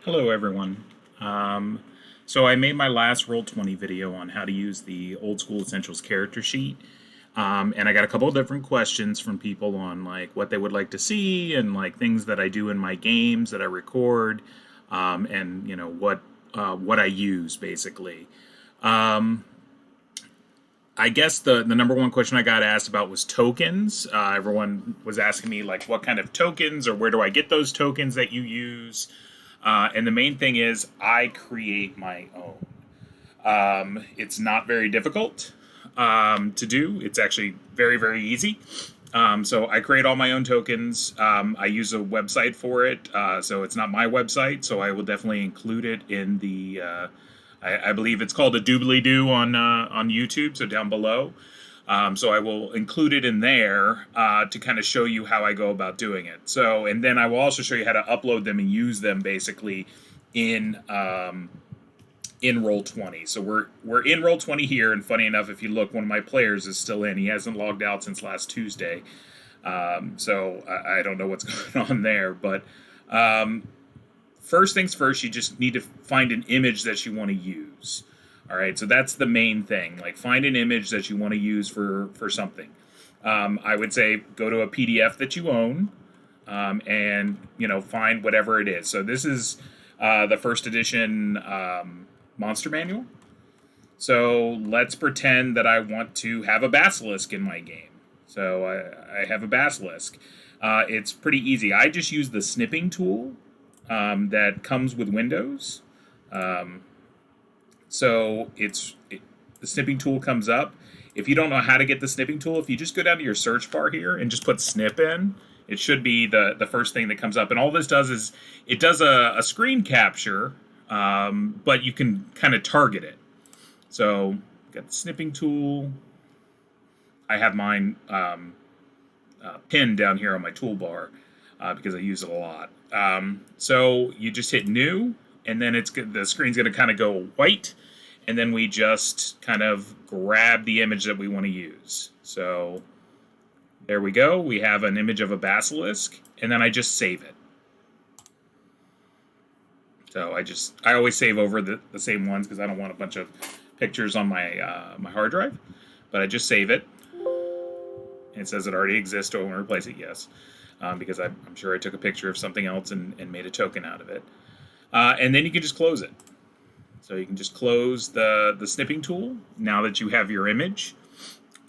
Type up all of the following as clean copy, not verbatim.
Hello everyone. So I made my last Roll20 video on how to use the old school essentials character sheet. And I got a couple of different questions from people on like what they would like to see and like things that I do in my games that I record, and what I use basically. I guess the number one question I got asked about was tokens. Everyone was asking me like what kind of tokens or where do I get those tokens that you use. And the main thing is I create my own. It's not very difficult to do. It's actually very, very easy. So I create all my own tokens. I use a website for it. So it's not my website. So I will definitely include it in the... I believe it's called a doobly-doo on YouTube, so down below. So I will include it in there to kind of show you how I go about doing it. So, and then I will also show you how to upload them and use them basically in Roll20. So we're in Roll20 here, and funny enough, if you look, one of my players is still in. He hasn't logged out since last Tuesday. So I don't know what's going on there, but first things first, you just need to find an image that you want to use. All right, so that's the main thing. Like, find an image that you want to use for something. I would say go to a PDF that you own, and find whatever it is. So this is the first edition monster manual. So let's pretend that I want to have a basilisk in my game. So I have a basilisk. It's pretty easy. I just use the snipping tool that comes with Windows. So the snipping tool comes up. If you don't know how to get the snipping tool, if you just go down to your search bar here and just put snip in, it should be the first thing that comes up. And all this does is it does a screen capture, but you can kind of target it. So got the snipping tool. I have mine pinned down here on my toolbar because I use it a lot. So you just hit new, and then the screen's going to kind of go white, and then we just kind of grab the image that we want to use. So there we go. We have an image of a basilisk, and then I just save it. So I always save over the same ones because I don't want a bunch of pictures on my hard drive, but I just save it. And it says it already exists. Do I want to replace it? Yes. Because I'm sure I took a picture of something else and made a token out of it. And then you can just close it. So you can just close the snipping tool now that you have your image.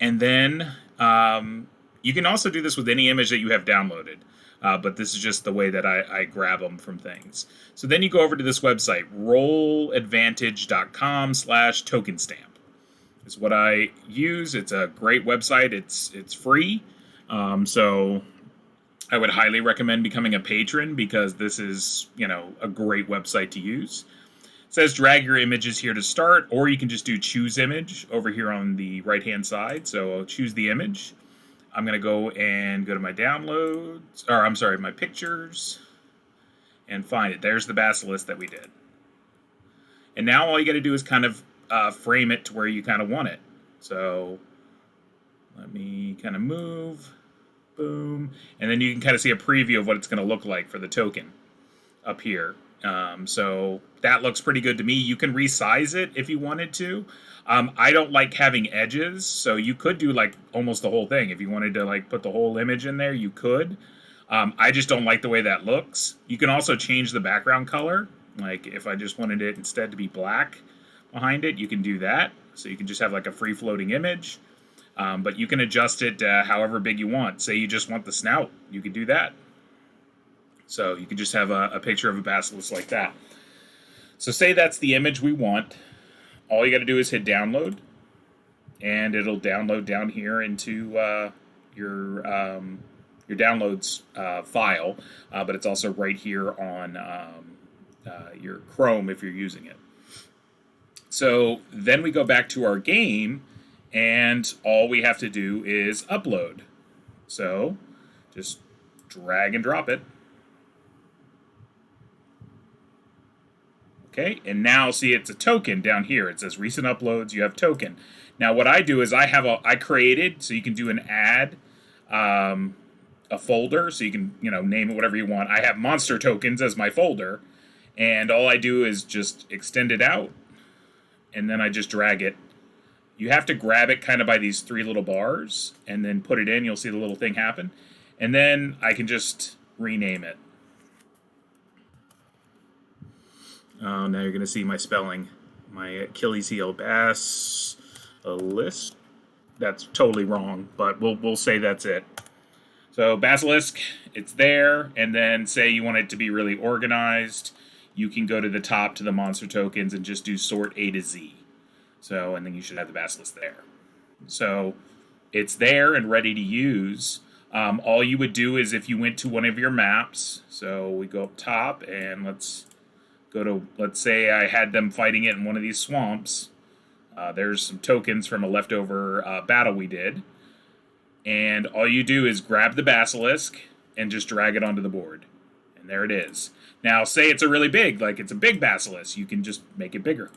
And then you can also do this with any image that you have downloaded. But this is just the way that I grab them from things. So then you go over to this website, rolladvantage.com/tokenstamp. Is what I use. It's a great website. It's free. So I would highly recommend becoming a patron because this is, a great website to use. It says drag your images here to start, or you can just do choose image over here on the right-hand side. So I'll choose the image. I'm going to go to my downloads, or I'm sorry, my pictures, and find it. There's the basilisk that we did. And now all you got to do is kind of frame it to where you kind of want it. So let me kind of move. Boom. And then you can kind of see a preview of what it's going to look like for the token up here. So that looks pretty good to me. You can resize it if you wanted to. I don't like having edges, so you could do like almost the whole thing. If you wanted to like put the whole image in there, you could. I just don't like the way that looks. You can also change the background color. Like if I just wanted it instead to be black behind it, you can do that. So you can just have like a free-floating image. But you can adjust it however big you want. Say you just want the snout, you could do that. So you could just have a picture of a basilisk like that. So say that's the image we want. All you got to do is hit download, and it'll download down here into your downloads file. But it's also right here on your Chrome if you're using it. So then we go back to our game. And all we have to do is upload. So just drag and drop it. Okay, and now see it's a token down here. It says recent uploads, you have token. Now what I do is I created, so you can do an add a folder, so you can name it whatever you want. I have monster tokens as my folder, And all I do is just extend it out, and then I just drag it. You have to grab it kind of by these 3 little bars, and then put it in. You'll see the little thing happen. And then I can just rename it. Oh, now you're going to see my spelling. My Achilles heel, basilisk. That's totally wrong, but we'll say that's it. So basilisk, it's there, and then say you want it to be really organized, you can go to the top to the monster tokens and just do sort A to Z. So, and then you should have the basilisk there. So it's there and ready to use. All you would do is if you went to one of your maps, so we go up top and let's say I had them fighting it in one of these swamps. There's some tokens from a leftover battle we did. And all you do is grab the basilisk and just drag it onto the board. And there it is. Now, say it's a really big, like it's a big basilisk, you can just make it bigger.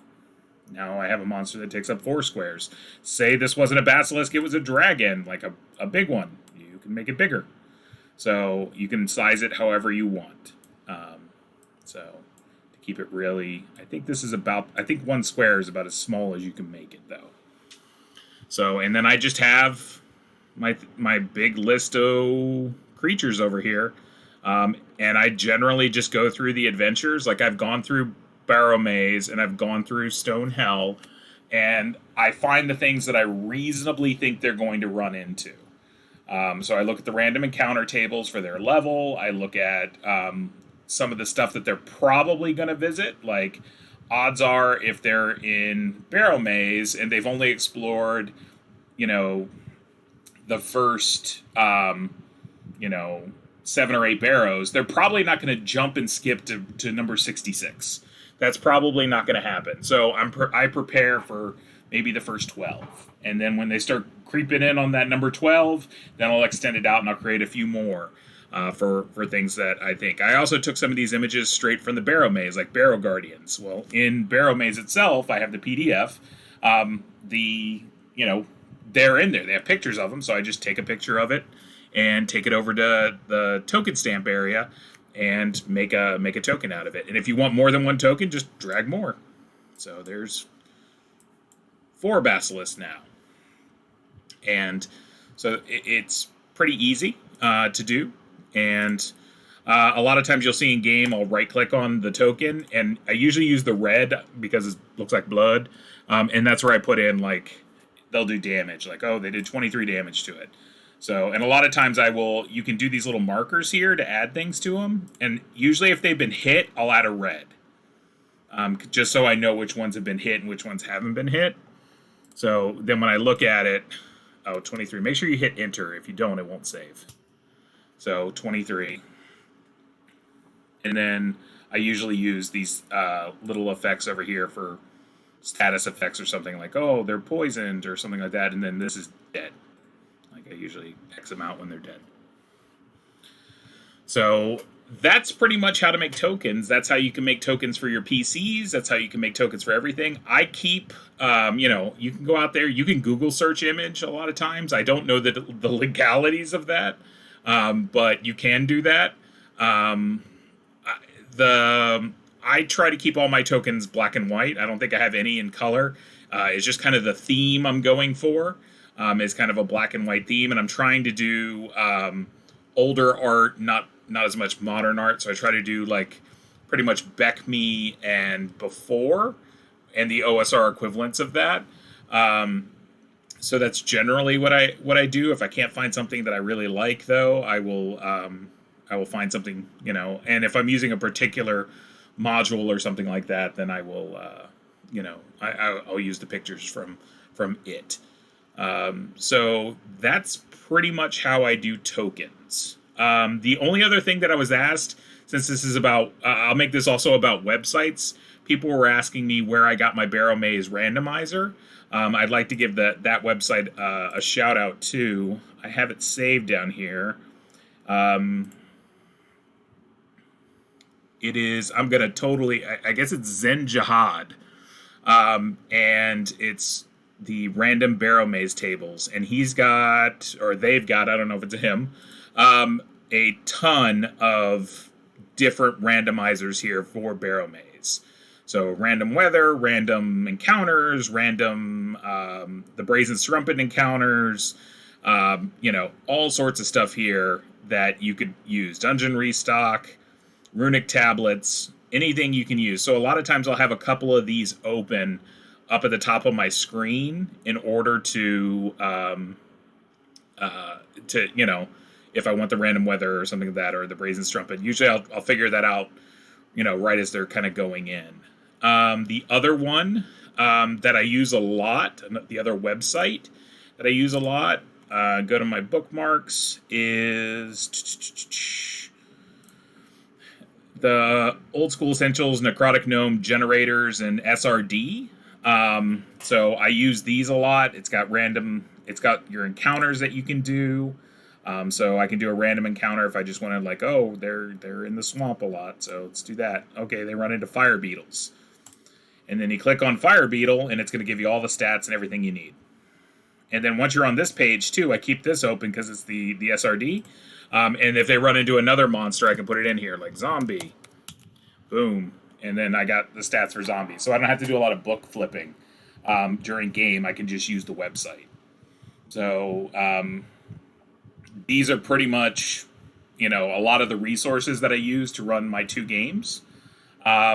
Now I have a monster that takes up 4 squares. Say this wasn't a basilisk, it was a dragon, like a big one. You can make it bigger. So you can size it however you want. So to keep it really, I think 1 square is about as small as you can make it, though. So, and then I just have my big list of creatures over here. And I generally just go through the adventures. Like I've gone through Barrow Maze and I've gone through Stone Hell, and I find the things that I reasonably think they're going to run into. So I look at the random encounter tables for their level. I look at some of the stuff that they're probably going to visit. Like odds are if they're in Barrow Maze and they've only explored, the first, 7 or 8 barrows, they're probably not going to jump and skip to number 66. That's probably not going to happen. So I prepare for maybe the first 12. And then when they start creeping in on that number 12, then I'll extend it out and I'll create a few more for things that I think. I also took some of these images straight from the Barrow Maze, like Barrow Guardians. Well, in Barrow Maze itself, I have the PDF. They're in there. They have pictures of them, so I just take a picture of it and take it over to the token stamp area and make a token out of it. And if you want more than 1 token, just drag more. So there's 4 basilisks now. And so it's pretty easy to do. And a lot of times you'll see in game, I'll right click on the token, and I usually use the red because it looks like blood. And that's where I put in, like, they'll do damage. Like, oh, they did 23 damage to it. So, and a lot of times you can do these little markers here to add things to them. And usually if they've been hit, I'll add a red. Just so I know which ones have been hit and which ones haven't been hit. So then when I look at it, 23. Make sure you hit enter. If you don't, it won't save. So 23. And then I usually use these little effects over here for status effects or something like, oh, they're poisoned or something like that. And then this is dead. I usually X them out when they're dead. So that's pretty much how to make tokens. That's how you can make tokens for your PCs. That's how you can make tokens for everything. I keep, you can go out there. You can Google search image a lot of times. I don't know the legalities of that, but you can do that. I try to keep all my tokens black and white. I don't think I have any in color. It's just kind of the theme I'm going for. Is kind of a black and white theme, and I'm trying to do older art, not as much modern art. So I try to do like pretty much Beck Me and before, and the OSR equivalents of that. So that's generally what I do. If I can't find something that I really like, though, I will find something, And if I'm using a particular module or something like that, then I will, I'll use the pictures from it. So that's pretty much how I do tokens. The only other thing that I was asked, since this is about, I'll make this also about websites. People were asking me where I got my Barrow Maze randomizer. I'd like to give that website a shout out too. I have it saved down here. It is, I guess it's Zen Jihad. And it's the random Barrow Maze tables, and they've got, I don't know if it's a him, a ton of different randomizers here for Barrow Maze. So random weather, random encounters, random the Brazen Strumpet encounters, all sorts of stuff here that you could use. Dungeon restock, runic tablets, anything you can use. So a lot of times I'll have a couple of these open up at the top of my screen in order to if I want the random weather or something like that, or the Brazen Strumpet. Usually I'll figure that out, right as they're kind of going in. The other one that I use a lot, the other website that I use a lot, go to my bookmarks, is the Old School Essentials, Necrotic Gnome Generators, and SRD. So I use these a lot. It's got your encounters that you can do. So I can do a random encounter if I just want to, they're in the swamp a lot, so let's do that. Okay, they run into fire beetles. And then you click on fire beetle, and it's going to give you all the stats and everything you need. And then once you're on this page, too, I keep this open because it's the SRD. And if they run into another monster, I can put it in here, like zombie. Boom. And then I got the stats for zombies. So I don't have to do a lot of book flipping during game. I can just use the website. So these are pretty much, a lot of the resources that I use to run my 2 games. I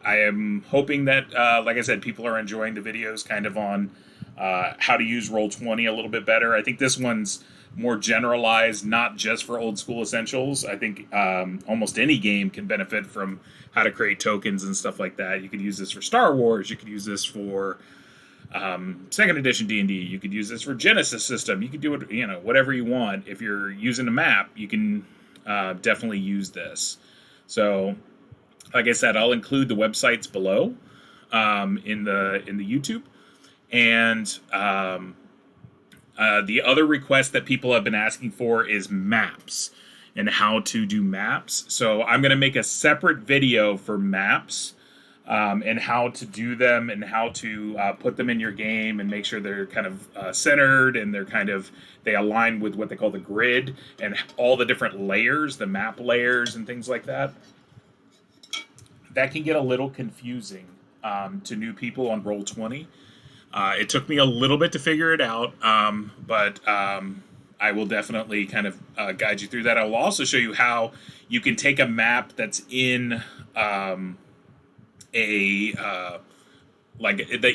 am hoping that, like I said, people are enjoying the videos kind of on how to use Roll20 a little bit better. I think this one's more generalized, not just for Old School Essentials. I think almost any game can benefit from how to create tokens and stuff like that. You could use this for Star Wars. You could use this for second edition D&D. You could use this for Genesis system. You could do it, whatever you want. If you're using a map, you can definitely use this. So, like I said, I'll include the websites below in the YouTube. And the other request that people have been asking for is maps and how to do maps. So I'm going to make a separate video for maps and how to do them and how to put them in your game and make sure they're kind of centered and they align with what they call the grid and all the different layers, the map layers and things like that. That can get a little confusing to new people on Roll20. It took me a little bit to figure it out, but I will definitely kind of guide you through that. I will also show you how you can take a map that's in that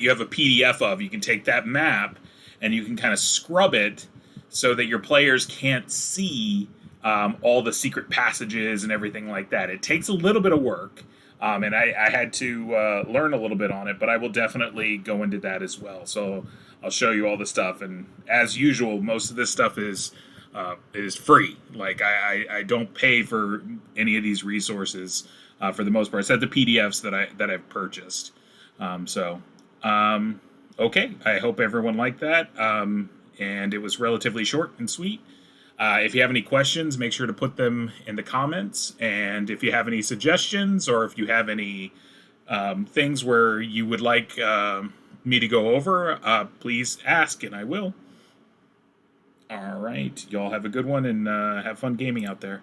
you have a PDF of. You can take that map and you can kind of scrub it so that your players can't see all the secret passages and everything like that. It takes a little bit of work. And I had to learn a little bit on it, but I will definitely go into that as well. So I'll show you all the stuff. And as usual, most of this stuff is free. Like I don't pay for any of these resources for the most part. Except the PDFs that I've purchased. Okay. I hope everyone liked that. And it was relatively short and sweet. If you have any questions, make sure to put them in the comments. And if you have any suggestions or if you have any things where you would like me to go over, please ask and I will. All right. Y'all have a good one and have fun gaming out there.